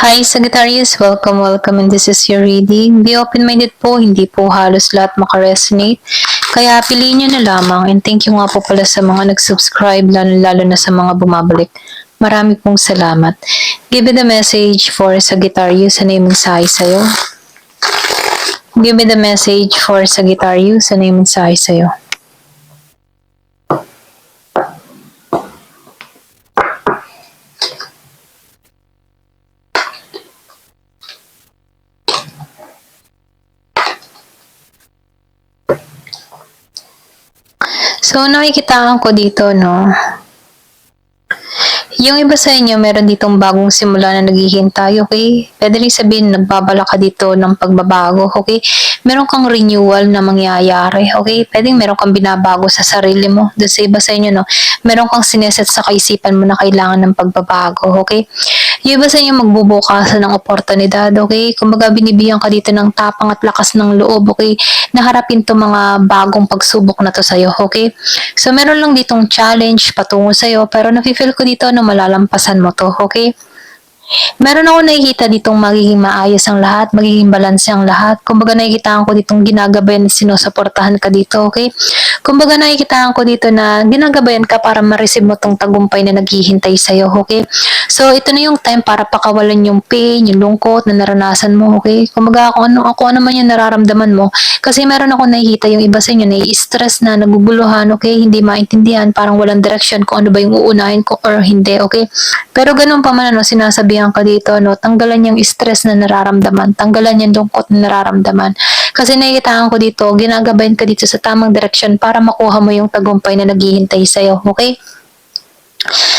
Hi Sagittarius, welcome and this is your reading. Be open-minded po, hindi po halos lahat makaresonate. Kaya piliin nyo na lamang and thank you nga po pala sa mga nag-subscribe, lalo na sa mga bumabalik. Marami pong salamat. Give me the message for Sagittarius, ano yung mensahe sa'yo? Give me the message for Sagittarius, ano yung mensahe sa'yo? So, nakikitaan ko dito, no? Yung iba sa inyo, meron ditong bagong simula na naghihintay, okay? Pwede rin sabihin, nagbabala ka dito ng pagbabago, okay? Meron kang renewal na mangyayari, okay? Pwede meron kang binabago sa sarili mo. Doon sa iba sa inyo, no? Meron kang sineset sa kaisipan mo na kailangan ng pagbabago, okay? Yung iba sa inyo, magbubukasan ng oportunidad, okay? Kumbaga, binibigyan ka dito ng tapang at lakas ng loob, okay? Naharapin to mga bagong pagsubok na to sa'yo, okay? So, meron lang ditong challenge patungo sa'yo, pero nafe-feel ko dito na malalampasan mo to, okay? Meron ako nakikita ditong magiging maayos ang lahat, magiging balanse ang lahat. Kumbaga nakikita ko ditong ginagabayan at sinusuportahan ka dito, okay? Kumbaga nakikita ko dito na ginagabayan ka para ma-receive mo tong tagumpay na naghihintay sa'yo, okay? So, ito na yung time para pakawalan yung pain, yung lungkot na naranasan mo, okay? Kumbaga ako ano man yung nararamdaman mo. Kasi meron ako nakikita yung iba sa inyo na-stress na, naguguluhan, okay? Hindi maintindihan, parang walang direction kung ano ba yung uunahin ko or hindi, okay? Pero ganun pa man, sinasabihan ka dito, tanggalan yung stress na nararamdaman, tanggalan yung lungkot na nararamdaman. Kasi nakikitaan ko dito, ginagabayan ka dito sa tamang direction para makuha mo yung tagumpay na naghihintay sa'yo, okay?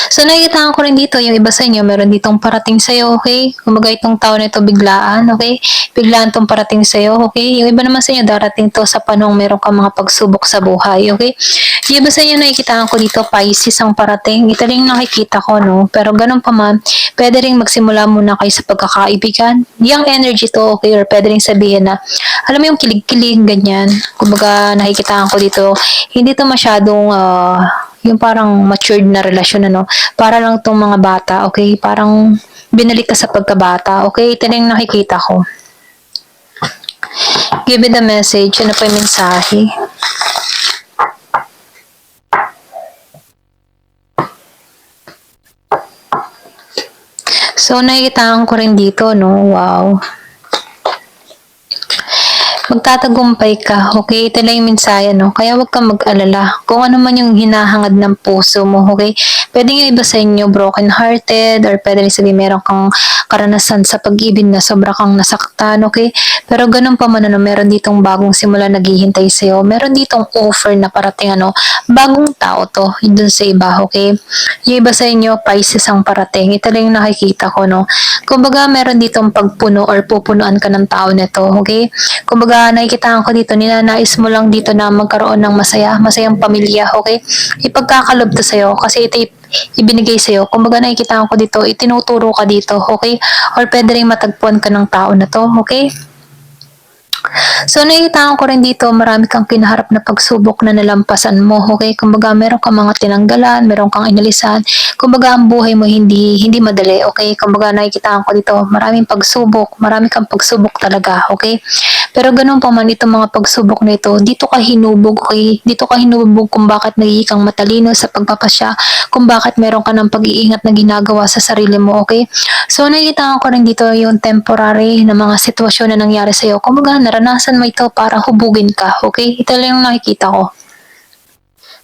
So, nakikita ko rin dito, yung iba sa inyo, meron ditong parating sa'yo, okay? Kumbaga itong tao na ito biglaan, okay? Biglaan itong parating sa'yo, okay? Yung iba naman sa inyo, darating to sa panong meron kang mga pagsubok sa buhay, okay? Yung iba sa inyo, nakikita ko dito, Pisces ang parating. Ito rin nakikita ko, no? Pero ganun pa man, pwede rin magsimula muna kayo sa pagkakaibigan. Yung energy to, okay? Or pwede rin sabihin na, alam mo yung kilig-kilig, ganyan. Kumbaga, nakikita ko dito, hindi to masyadong, yung parang matured na relasyon, ano, para lang tong mga bata, okay? Parang binalik ka sa pagkabata, okay? Ito na yung nakikita ko. Give me the message, ano pa yung mensahe? So, nakikita ko rin dito, no? Wow. Magtatagumpay ka, okay? Ito lang yung mensahe, no? Kaya huwag kang mag-alala. Kung ano man yung hinahangad ng puso mo, okay? Pwede nga iba sa inyo broken-hearted or pwede rin sabihin meron kang karanasan sa pag-ibig na sobra kang nasaktan, okay? Pero ganun pa man, meron ditong bagong simula naghihintay sa'yo. Meron ditong offer na parating, bagong tao to, dun sa iba, okay? Yung iba sa inyo, Pisces ang parating. Ito lang yung nakikita ko, no? Kumbaga, meron ditong pagpuno or pupunuan ka ng tao nito, okay? Kumbaga, nakikita ko dito, ninanais mo lang dito na magkaroon ng masayang pamilya, okay? Ipagkakalob to sa'yo kasi ito ibinigay sa'yo. Kumbaga, nakikita ko dito, itinuturo ka dito, okay? Or pwede rin matagpuan ka ng tao na to, okay? So, nakikita ko rin dito, marami kang kinaharap na pagsubok na nalampasan mo, okay? Kumbaga, meron kang mga tinanggalan, meron kang inalisan. Kumbaga, ang buhay mo hindi madali, okay? Kumbaga, nakikita ko dito, maraming pagsubok, marami kang pagsubok talaga, okay? Pero ganun pa man, itong mga pagsubok na ito, dito ka hinubog, okay? Dito ka hinubog kung bakit nagiging kang matalino sa pagpapasya, kung bakit meron ka ng pag-iingat na ginagawa sa sarili mo, okay? So, nakikita ko rin dito yung temporary na mga sitwasyon na nangyari sa'yo. Kumbaga, naranasan mo ito para hubugin ka, okay? Ito lang yung nakikita ko.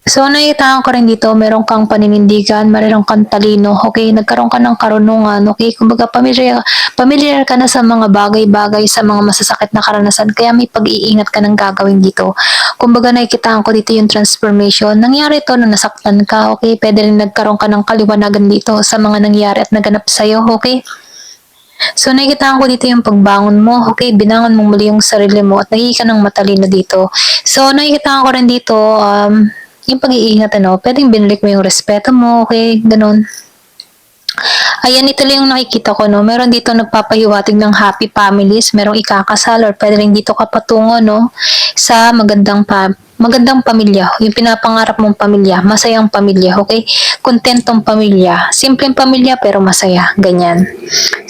So, nakikita ko rin dito, meron kang paninindigan, meron kang talino, okay? Nagkaroon ka ng karunungan, okay? Kumbaga, familiar ka na sa mga bagay-bagay, sa mga masasakit na karanasan, kaya may pag-iingat ka ng gagawin dito. Kumbaga, nakikita ko dito yung transformation. Nangyari ito nung nasaktan ka, okay? Pwede rin nagkaroon ka ng kaliwanagan dito sa mga nangyari at naganap sa'yo, okay? So, nakikita ko dito yung pagbangon mo, okay? Binangon mo muli yung sarili mo at nagiging ka ng matalino dito. So, nakikita ko rin dito, yung pag-iingat, pwedeng binalik mo yung respeto mo, okay? Ganun. Ayan, ito lang yung nakikita ko, no? Meron dito nagpapahiwatig ng happy families, merong ikakasal, or pwede rin dito ka patungo, no? Sa magandang pamilya, yung pinapangarap mong pamilya, masayang pamilya, okay? Kontentong pamilya, simpleng pamilya pero masaya, ganyan.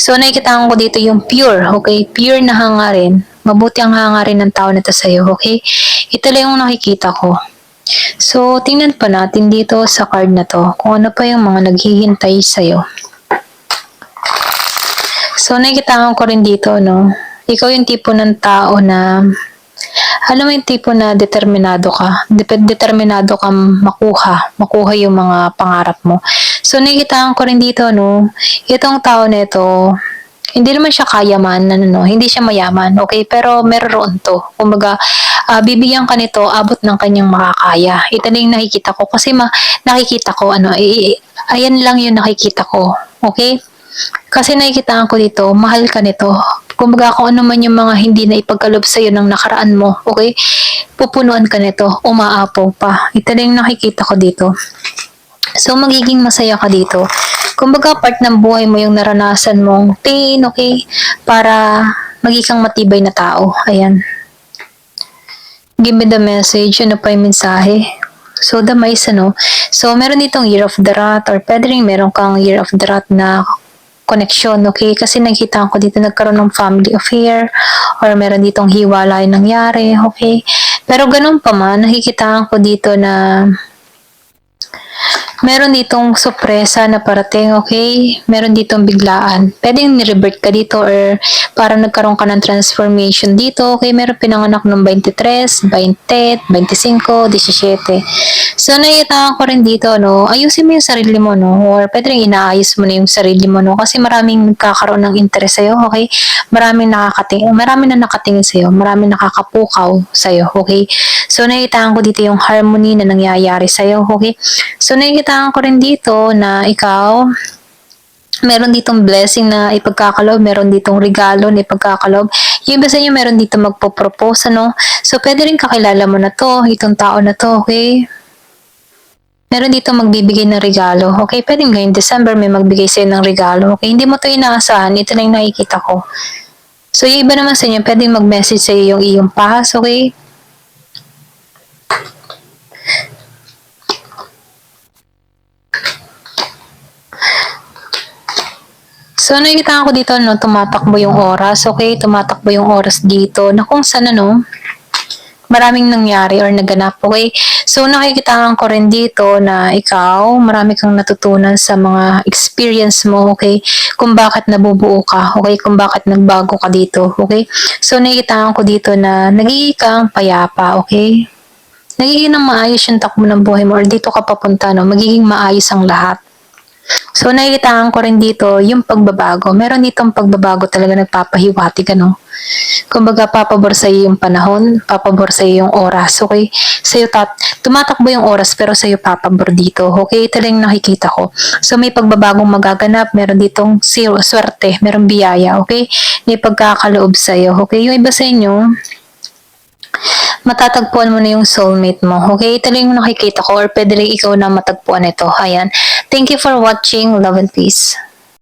So, nakikita ko dito yung pure, okay? Pure na hangarin, mabuti ang hangarin ng tao na to sa'yo, okay? Ito lang yung nakikita ko. So, tingnan pa natin dito sa card na to, kung ano pa yung mga naghihintay sa'yo. So, nakikita ko rin dito, no? Ikaw yung tipo ng tao na, alam mo yung tipo na determinado ka. Determinado kang makuha yung mga pangarap mo. So, nakikita ko rin dito, no? Itong tao na ito, hindi naman siya kayaman, no? Hindi siya mayaman, okay? Pero meron to. Kumbaga, bibigyan ka nito, abot ng kanyang makakaya. Ito na yung nakikita ko. Kasi nakikita ko, ayan lang yung nakikita ko. Okay? Kasi nakikita ko dito, mahal ka nito. Kumbaga kung ano man yung mga hindi na ipagkalob sa'yo ng nakaraan mo, okay? Pupunuan ka nito, umaapaw pa. Ito na yung nakikita ko dito. So, magiging masaya ka dito. Kumbaga, part ng buhay mo yung naranasan mong pain, okay? Para maging kang matibay na tao. Ayan. Give me the message. Ano pa yung mensahe? So, the mice, ano? So, meron ditong year of the rat or pwede rin meron kang year of the rat na connection, okay? Kasi nakita ko dito nagkaroon ng family affair or meron ditong hiwalay nangyari, okay? Pero ganun pa man, nakikita ko dito na meron ditong sorpresa na parating, okay? Meron ditong biglaan. Pwedeng ni-revert ka dito or parang nagkaroon ka ng transformation dito, okay? Meron pinanganak ng 23, 20, 25, 17. So, nakita ko rin dito, no? Ayusin mo yung sarili mo, no? Or pwede rin inaayos mo na yung sarili mo, no? Kasi maraming nagkakaroon ng interest sa'yo, okay? Maraming na nakatingin sa'yo, maraming nakakapukaw sa'yo, okay? So, nakita ko dito yung harmony na nangyayari sa'yo, okay? So, nakikita ko rin dito na ikaw, meron ditong blessing na ipagkakalob, meron ditong regalo na ipagkakalob. Yung iba sa inyo, meron dito magpo-propose, ano? So, pwede rin kakilala mo na to, itong tao na to, okay? Meron dito magbibigay ng regalo, okay? Pwede ngayong December may magbigay sa'yo ng regalo, okay? Hindi mo to inaasahan, ito lang yung nakikita ko. So, yung iba naman sa inyo, pwedeng mag-message sa'yo yung iyong past, okay? So, nakikita ko dito, no, tumatakbo yung oras, okay? Tumatakbo yung oras dito, na kung saan, maraming nangyari or naganap, okay? So, nakikita ko rin dito na ikaw, marami kang natutunan sa mga experience mo, okay? Kung bakit nabubuo ka, okay? Kung bakit nagbago ka dito, okay? So, nakikita ko dito na nagiging kang payapa, okay? Nagiging nang maayos yung takbo ng buhay mo or dito ka papunta, no? Magiging maayos ang lahat. So, nakikita ko rin dito yung pagbabago. Meron ditong pagbabago talaga nagpapahiwatig, ano? Kumbaga, papabor sa iyo yung panahon, papabor sa iyo yung oras, okay? Sa'yo tumatakbo yung oras, pero sa'yo papabor dito, okay? Ito lang yung nakikita ko. So, may pagbabagong magaganap, meron ditong swerte, meron biyaya, okay? May pagkakaloob sa'yo, okay? Yung iba sa inyo, matatagpuan mo na yung soulmate mo. Okay? Ito lang yung nakikita ko or pwede rin ikaw na matagpuan ito. Ayan. Thank you for watching. Love and peace.